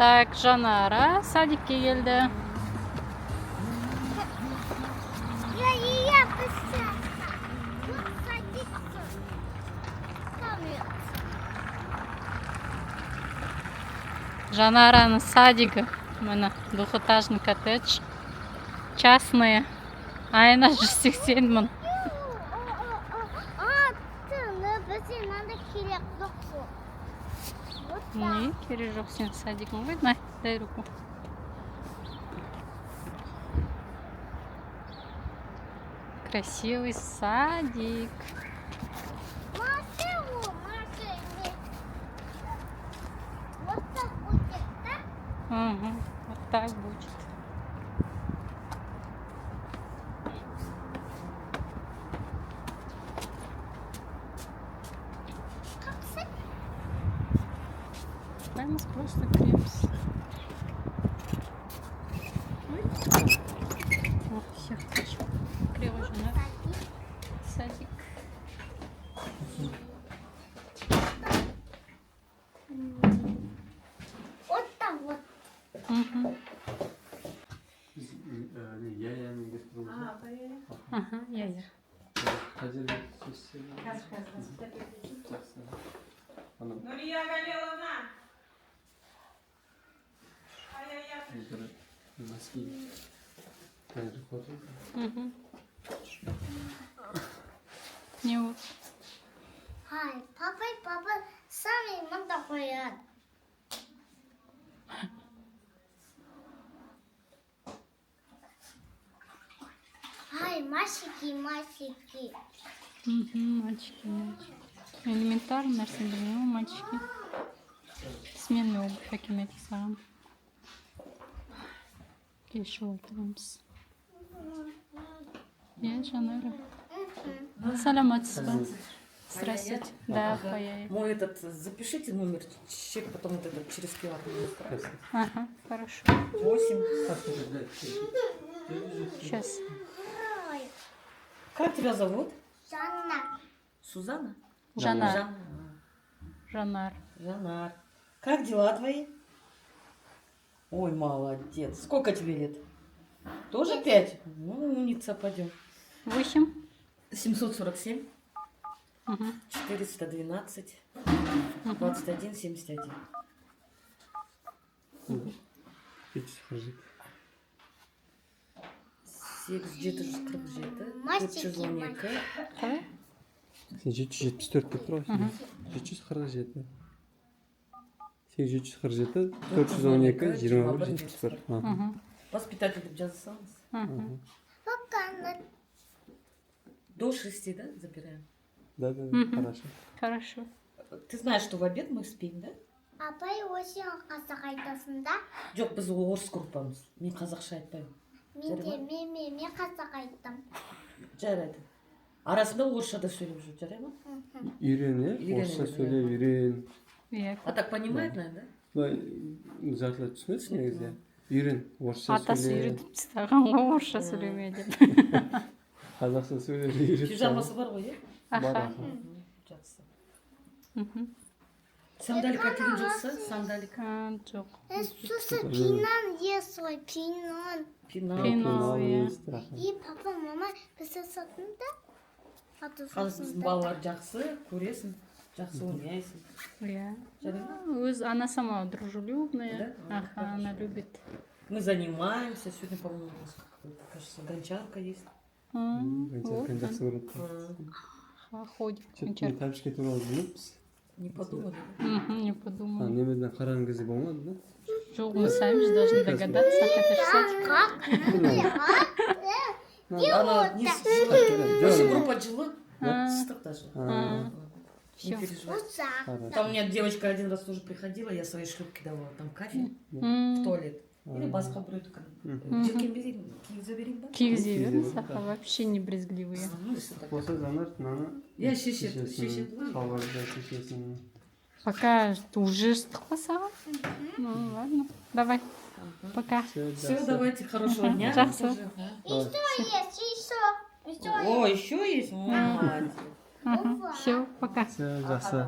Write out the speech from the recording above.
Так, Жанара садикке келді. Я писала. Тут садится. Жанараның садигі. Міне, двухэтажный коттедж. Частные. Айына 180 мың. Не, керек жоқ, сен садигің ғой. На, дай руку. Красивый садик. Вот так будет, да? Угу, вот так будет. Прямо просто кремс. О, все, хочу. Криво жена. Садик. Вот так вот. Угу. Яяның гастролы. Ага, я. Қазір сөзсіз. Нурия Галиловна! Ай-яй-яй. Носки. Қазір фото. Угу. Не вот. Ай, папа сами мында қояды. Ай, масики. Угу, мальчики. Элементарно нәрсе білмеймін, мальчики. Сменный обувь әкелмеді саған. Кешіп отырмыз. Я Жанара. Саламатсыз ба? Здравствуйте. Да, пояй. Мой этот, запишите номер, чек потом вот этот через QR. Ага, хорошо. 8. Сейчас. Ой, Как тебя зовут? Жанна. Сузана? Жанар. Жанар. Жанар. Как дела твои? Ой, молодец. Сколько тебе лет? Тоже 5? Ну, умница, пойдем. 8. 747, Угу. 412, 21, 71. Сегіз жеті жүз қырық жеті, Мастики, 412, Қалай? Сен 774 деп тұр ғой. 747. 847, 412, 21, 71. Угу. Воспитатель деп жаза салыңыз. Угу. Пока. До 6, да, забираем? Да, хорошо. Хорошо. Ты знаешь, что в обед мы спим, да? Апай осы қазақ айтасың да? Жоқ, біз орыс группамыз. Мен қазақша айтпаймын. Мен қазақ айттым. Жарайды. Арасында орысша да сөйлеп жүр, жарай ма? Үйрен, орысша сөйлеп үйрен. Иә. А так понимает, наверное, да? Жартылай түсінесің негізі. Үйрен, орысша Атасы сөйле. үйретіп тастаған ғой, орысша сөйлеме деп. Қазақша сөйлеп үйрет. Пижамасы бар ғой, иә? Аха. Жақсы. Мгм. Сандалик әкелген жоқсыз, сандалик. Жоқ. Сосын пинан ес ғой, пинан. Пинал. Пинал, иә. И папа, мама бізді сатында? Қазір біздің балалар жақсы, көресің, жақсы ойнайсың. Иә. Жарай ма? Өз она сама дружелюбная. Да? Ага, она любит. Мы занимаемся. Сегодня, по-моему, у нас, кажется, гончарка есть. Вот он. Жақсы көреді. Ходит. Мен тәбішке туралы білмеппіз. Не подумали, да? Не подумала. Немеден қараған кезде болмады, да? Жоқ, мы сами же должны догадаться, это же садик. Как? Она не ыстық. Вообще группа жылы, ыстық даже. Всё. Не переживай. Ұзақ. Там у меня девочка один раз тоже приходила, я своей шлюпке давала там кафель в М, туалет. Или басқа біреудікі. Жерген берейін, киіз берейін ба? Кигізе беріңіз, аха, вообще не брезгливые. Ну, если так. Осы жанар мынаны Я шешеді ғой. шалбарды шешесін. Пока уже ыстық па саған? Ну, ладно. Давай. Пока. Все, давайте, хорошего дня. Жақсы. Еще есть, еще. О, еще есть? Молодец. Все, пока. Жақсы.